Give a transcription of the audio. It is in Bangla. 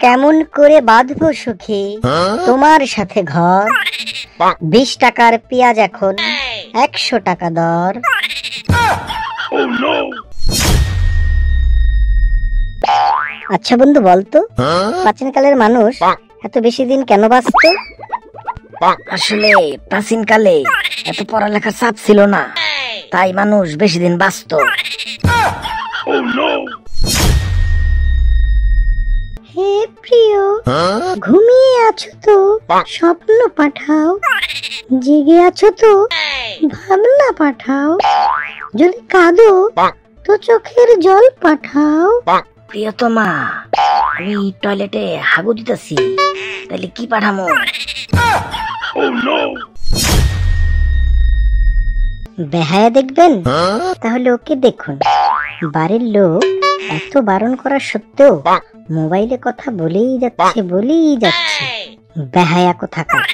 কেমন করে বাঁধবো সুখী তোমার সাথে ঘর? 20 টাকার পেঁয়াজ এখন 100 টাকা দর। আচ্ছা বন্ধু বলতো, প্রাচীনকালের মানুষ এত বেশি দিন কেন বাঁচত? আসলে প্রাচীনকালে এত পড়ালেখার চাপ ছিল না, তাই মানুষ বেশি দিন বাঁচত। হে প্রিয়, ঘুমিয়ে আছো তো স্বপ্ন পাঠাও, জেগে আছো তো ভাবনা পাঠাও, যদি কাঁদো তো চোখের জল পাঠাও। প্রিয়তমা, আমি টয়লেটে হাগু দিতেছি, তাহলে কি পাঠামো? বেহায়া দেখবেন? তাহলে ওকে দেখুন। বাড়ির লোক এত বারণ করা সত্ত্বেও মোবাইলে কথা বলেই যাচ্ছে। বেহায়া কোথাকার।